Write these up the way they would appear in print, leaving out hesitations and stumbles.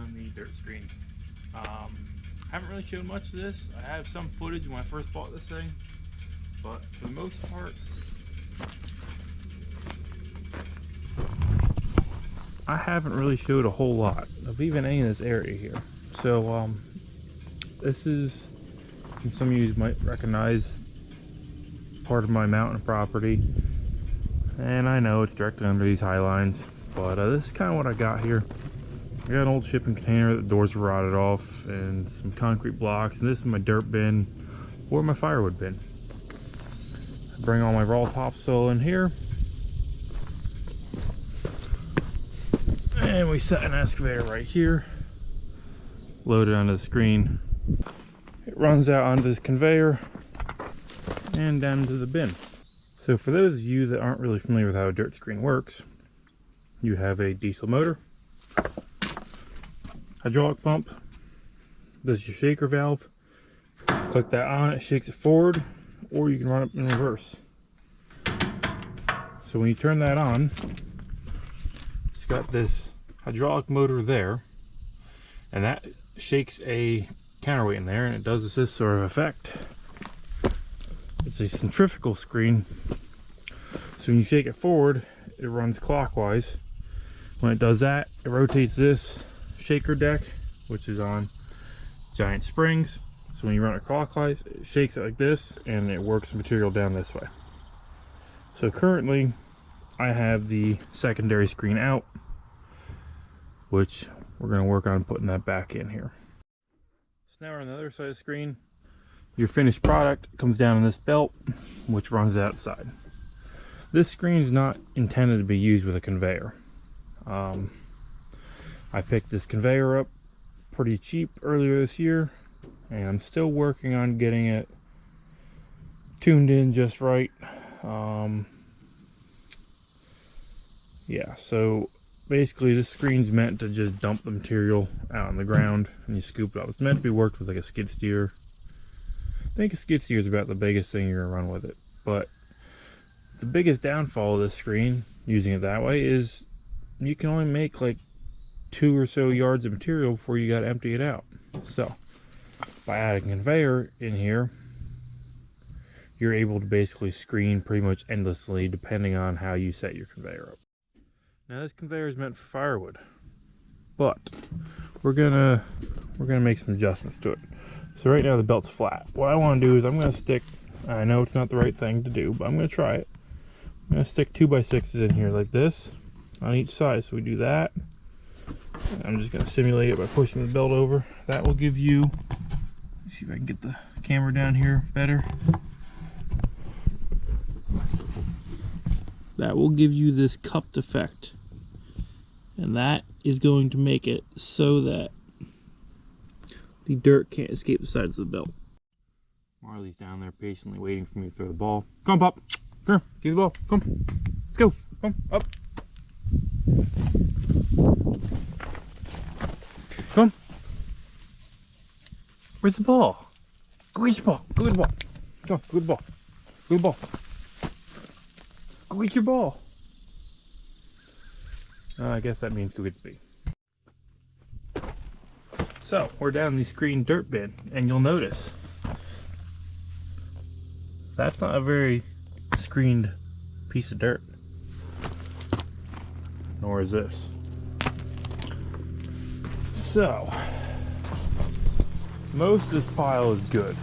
on the dirt screen. Haven't really showed much of this. I have some footage when I first bought this thing, but for the most part, I haven't really showed a whole lot of even any of this area here. So this is, some of you might recognize, part of my mountain property, and I know it's directly under these high lines, but this is kind of what I got here. I got an old shipping container that the doors were rotted off, and some concrete blocks, and this is my dirt bin or my firewood bin. I bring all my raw topsoil in here, and we set an excavator right here, load it onto the screen. It runs out onto this conveyor and down into the bin. So for those of you that aren't really familiar with how a dirt screen works, you have a diesel motor, hydraulic pump, this is your shaker valve. Click that on, it shakes it forward, or you can run it in reverse. So when you turn that on, it's got this hydraulic motor there, and that shakes a counterweight in there, and it does this sort of effect. It's a centrifugal screen, so when you shake it forward, it runs clockwise. When it does that, it rotates this shaker deck, which is on giant springs. So when you run it clockwise, it shakes it like this, and it works the material down this way. So currently, I have the secondary screen out, which we're going to work on putting that back in here. So now we're on the other side of the screen. Your finished product comes down in this belt, which runs outside. This screen is not intended to be used with a conveyor. I picked this conveyor up pretty cheap earlier this year, and I'm still working on getting it tuned in just right. Yeah, so basically this screen's meant to just dump the material out on the ground and you scoop it up. It's meant to be worked with like a skid steer. I think a skid steer is about the biggest thing you're gonna run with it. But the biggest downfall of this screen, using it that way, is you can only make like 2 or so yards of material before you gotta empty it out. So by adding a conveyor in here, you're able to basically screen pretty much endlessly depending on how you set your conveyor up. Now this conveyor is meant for firewood, but we're gonna make some adjustments to it. So right now the belt's flat. What I want to do is I'm gonna stick, I know it's not the right thing to do, but I'm gonna try it. I'm gonna stick 2x6s in here like this on each side. So we do that. I'm just gonna simulate it by pushing the belt over. That will give you, let's see if I can get the camera down here better. That will give you this cupped effect, and that is going to make it so that the dirt can't escape the sides of the belt. Marley's down there patiently waiting for me to throw the ball. Come on, Pop. Come here, give the ball. Come. Let's go. Come up. Come. Where's the ball? Go get your ball. Go get the ball. Go get the ball. Go get the ball. Go get your ball. I guess that means go get the bee. So, we're down the screen dirt bin, and you'll notice that's not a very screened piece of dirt. Nor is this. So, most of this pile is good,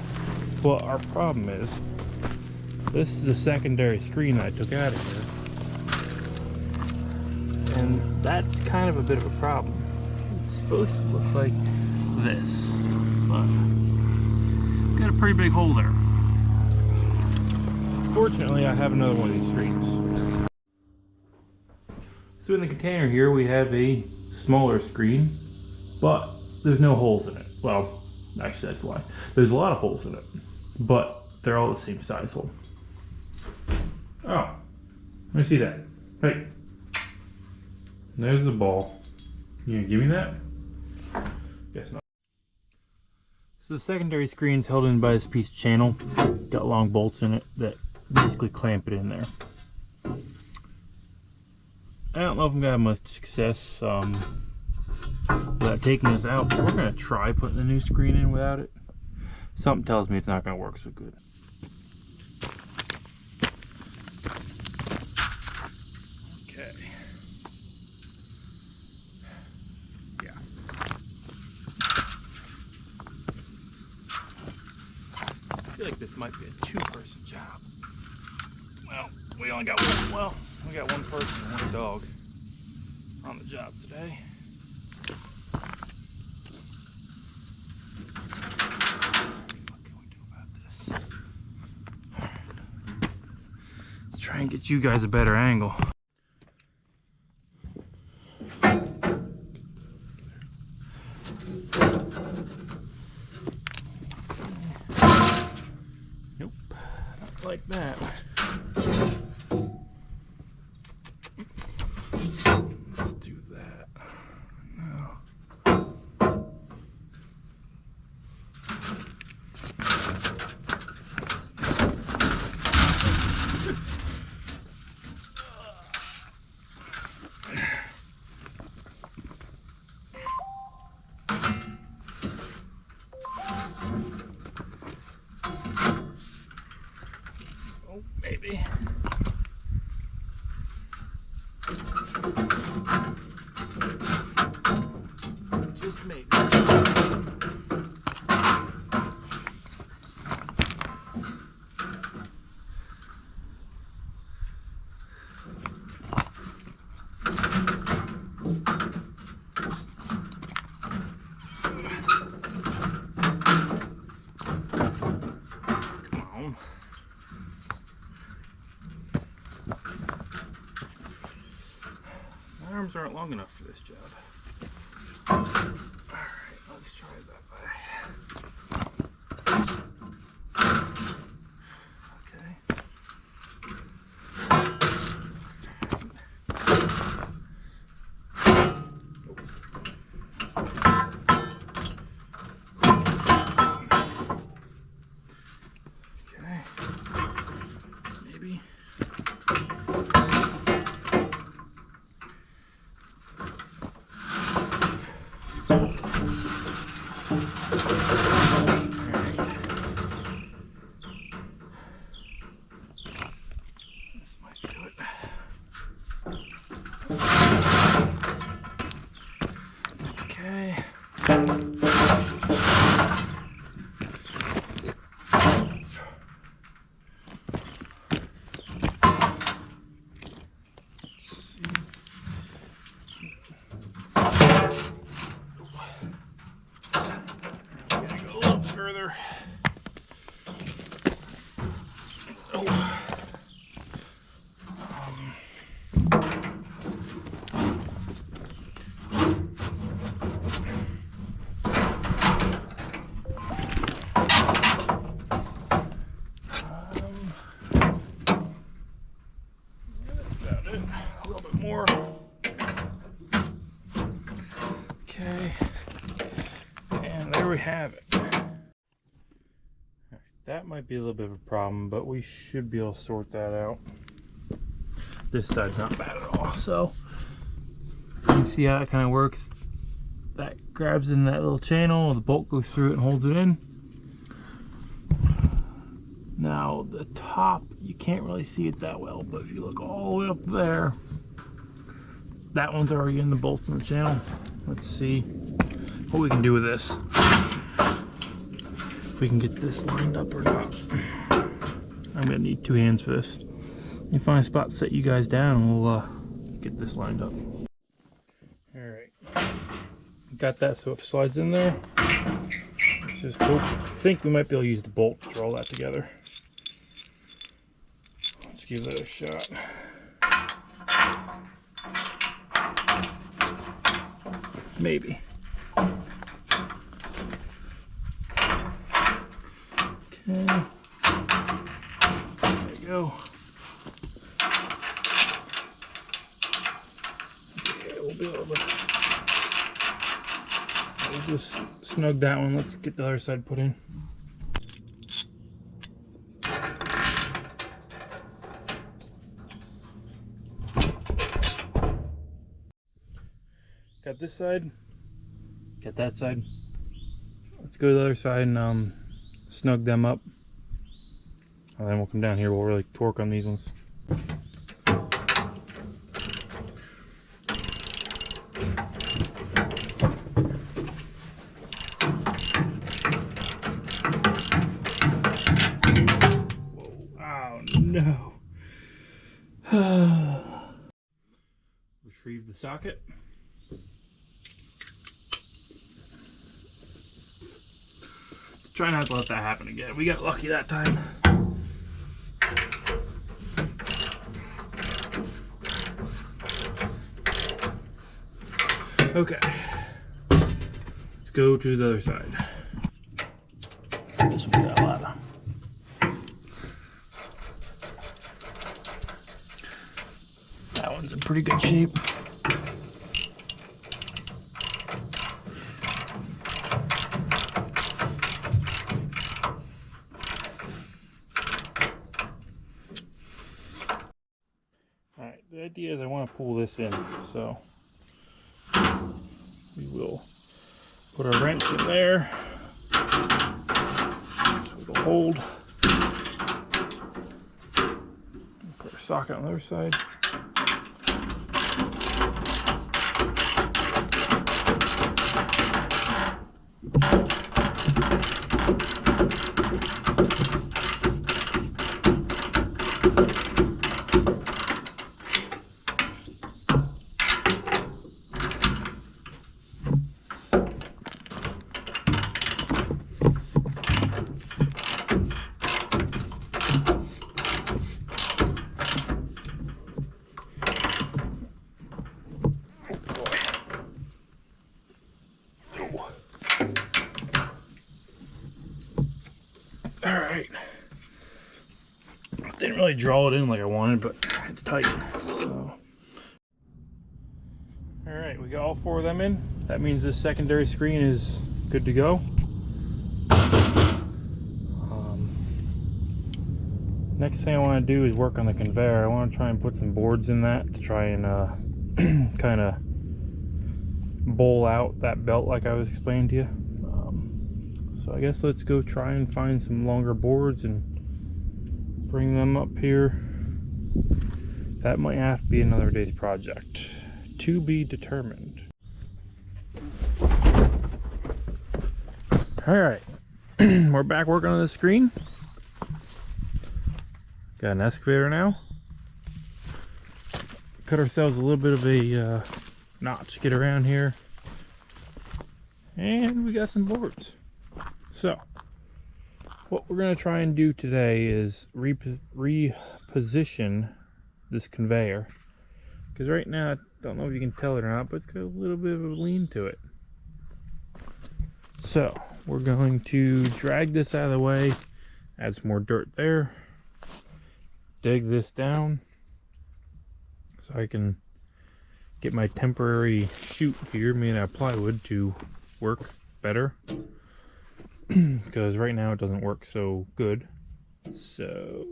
but our problem is this is a secondary screen that I took out of here, and that's kind of a bit of a problem. It's supposed to look like this, but got a pretty big hole there. Fortunately, I have another one of these screens. So in the container here we have a smaller screen, but there's no holes in it. Well, actually that's a lie. There's a lot of holes in it, but they're all the same size hole. Oh, let me see that. Hey, there's the ball. You gonna give me that? Guess not. So the secondary screen's held in by this piece of channel. Got long bolts in it that basically clamp it in there. I don't know if I'm gonna have much success without taking this out. We're gonna try putting the new screen in without it. Something tells me it's not gonna work so good. Okay. Yeah. I feel like this might be a two-person job. Well, we only got one. Well, we got one person and one dog on the job today. What can we do about this? Let's try and get you guys a better angle. Nope, not like that. Let's do that. No. Oh, maybe. Just maybe. My arms aren't long enough for this job. Alright, let's try it that way. Okay. Maybe. More. Okay, and there we have it. That might be a little bit of a problem, but we should be able to sort that out. This side's not bad at all, so you can see how that kind of works. That grabs in that little channel, the bolt goes through it and holds it in. Now the top, you can't really see it that well, but if you look all the way up there, that one's already in the bolts in the channel. Let's see what we can do with this. If we can get this lined up or not. I'm gonna need two hands for this. Let me find a spot to set you guys down and we'll get this lined up. Alright. Got that so it slides in there. Which is cool. I think we might be able to use the bolt to draw all that together. Let's give that a shot. Maybe. Okay. There we go. Okay, we'll be able to. We'll just snug that one. Let's get the other side put in. Got this side Get that side. Let's go to the other side and snug them up. And then we'll come down here, we'll really torque on these ones. Whoa, oh no. Retrieve the socket. Let's try not to let that happen again. We got lucky that time. Okay, let's go to the other side. This one got a lot of. That one's in pretty good shape. Alright, the idea is I want to pull this in, so we will put a wrench in there so it'll hold. Put a socket on the other side. Alright. Didn't really draw it in like I wanted, but it's tight. So. Alright, we got all 4 of them in. That means this secondary screen is good to go. Next thing I want to do is work on the conveyor. I want to try and put some boards in that to try and kind of bowl out that belt like I was explaining to you. So I guess let's go try and find some longer boards and bring them up here. That might have to be another day's project. To be determined. Alright, we're back working on the screen. Got an excavator now. Cut ourselves a little bit of a notch to get around here. And we got some boards. So, what we're going to try and do today is reposition this conveyor. Because right now, I don't know if you can tell it or not, but it's got a little bit of a lean to it. So, we're going to drag this out of the way, add some more dirt there, dig this down, so I can get my temporary chute here made out of plywood to work better. Because right now it doesn't work so good. So,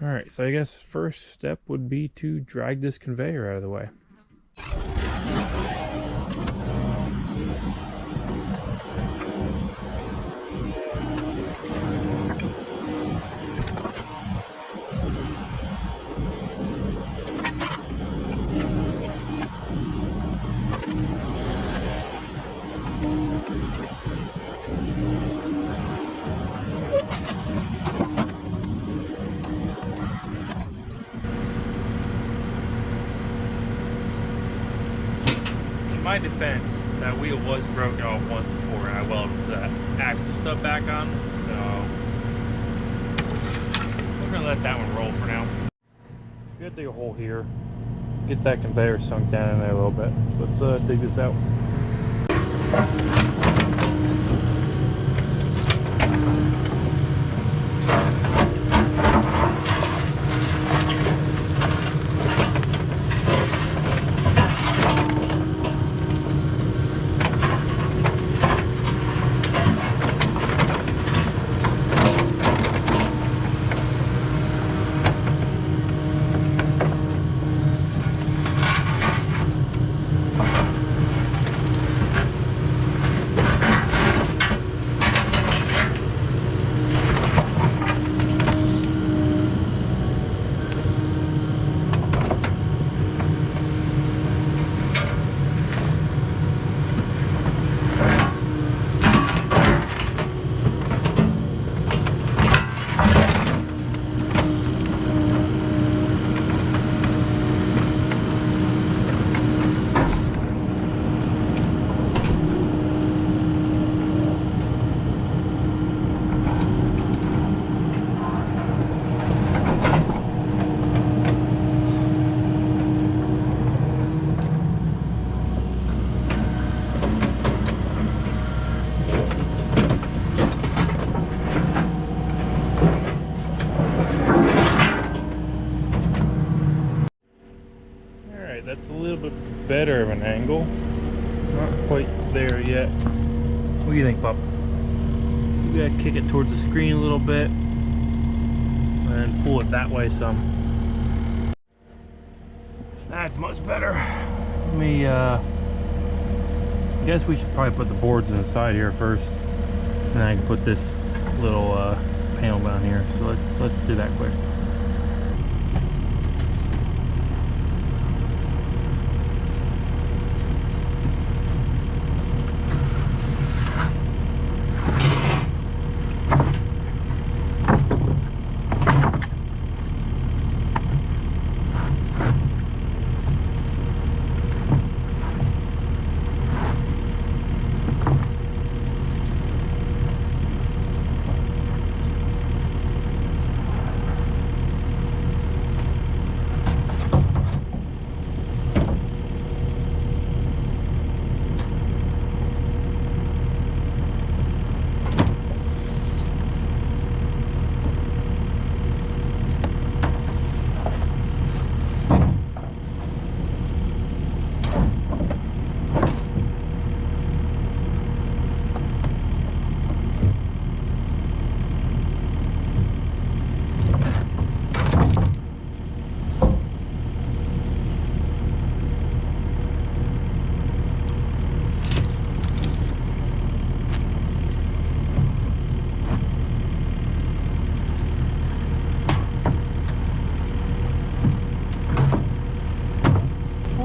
alright, so I guess first step would be to drag this conveyor out of the way. In my defense, that wheel was broken off once before and I welded the axle stuff back on, so we're gonna let that one roll for now. We gotta dig a hole here, get that conveyor sunk down in there a little bit. So let's dig this out. there yet. What do you think, pup? You gotta kick it towards the screen a little bit and pull it that way some. That's much better. Let me, I guess we should probably put the boards inside here first, and then I can put this little panel down here. So let's do that quick.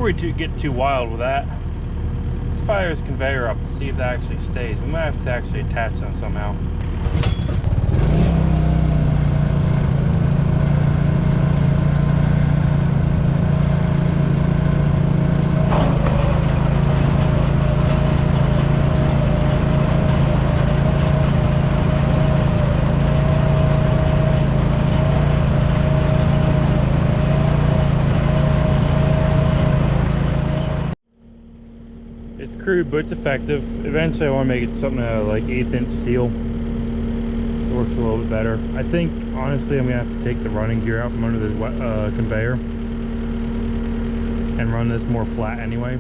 Before we get too wild with that, let's fire this conveyor up and see if that actually stays. We might have to actually attach them somehow. It's crude, but it's effective. Eventually I want to make it something out of like 1/8" steel. It works a little bit better. I think, honestly, I'm going to have to take the running gear out from under this conveyor and run this more flat anyway.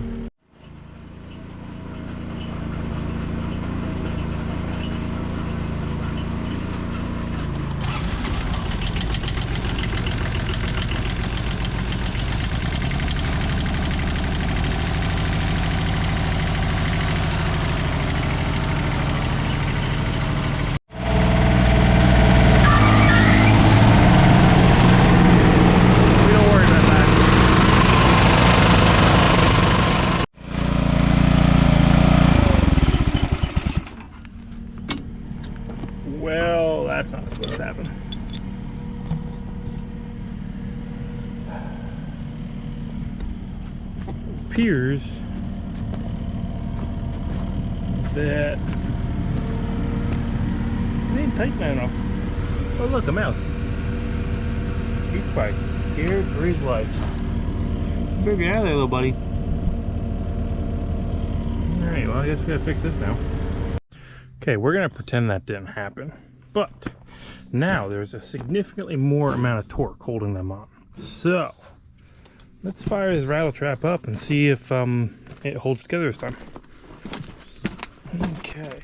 Well, that's not supposed to happen. It appears that it ain't tight enough. Oh look, a mouse. He's probably scared for his life. Better get out of there, little buddy. Alright, well I guess we gotta fix this now. Okay, we're gonna pretend that didn't happen, but now there's a significantly more amount of torque holding them on. So let's fire this rattle trap up and see if it holds together this time. Okay.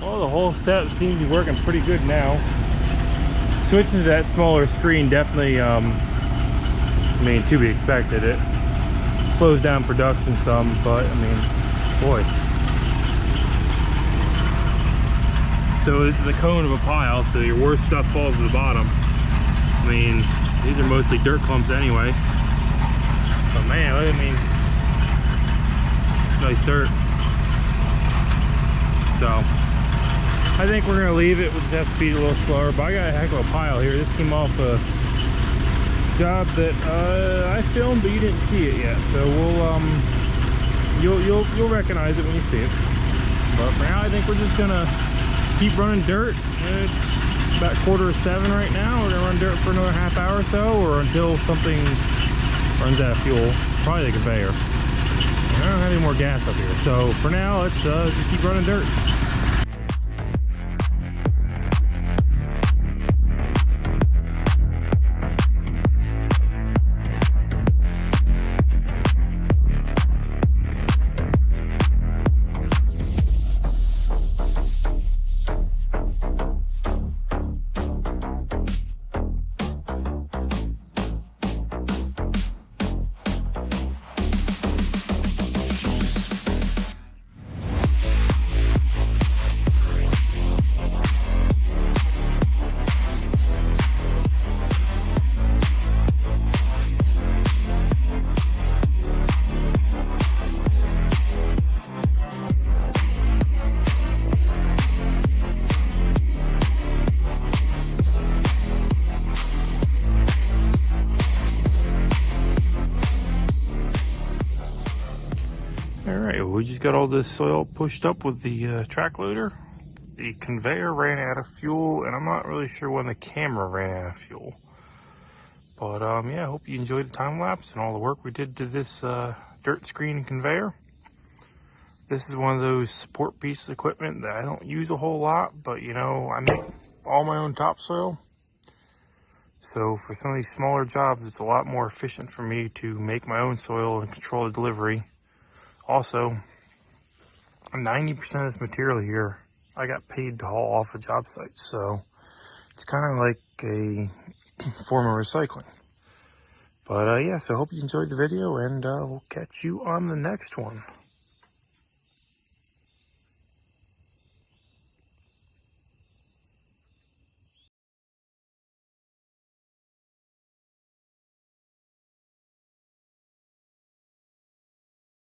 Well, the whole setup seems to be working pretty good now. Switching to that smaller screen definitely, I mean, to be expected. It slows down production some, but I mean, boy. So this is a cone of a pile, so your worst stuff falls to the bottom. I mean, these are mostly dirt clumps anyway. But man, I mean, nice dirt. So I think we're gonna leave it. We'll just have to feed it a little slower. But I got a heck of a pile here. This came off a job that I filmed, but you didn't see it yet. So we'll you'll recognize it when you see it. But for now, I think we're just gonna keep running dirt. It's about 6:45 right now. We're gonna run dirt for another half hour or so, or until something runs out of fuel. Probably the conveyor. I don't have any more gas up here. So for now, let's just keep running dirt. Alright, we just got all this soil pushed up with the track loader. The conveyor ran out of fuel, and I'm not really sure when the camera ran out of fuel. But yeah, I hope you enjoyed the time lapse and all the work we did to this dirt screen and conveyor. This is one of those support pieces of equipment that I don't use a whole lot, but you know, I make all my own topsoil. So for some of these smaller jobs, it's a lot more efficient for me to make my own soil and control the delivery. Also, 90% of this material here, I got paid to haul off of job sites, so it's kind of like a form of recycling. But yeah, so I hope you enjoyed the video, and we'll catch you on the next one.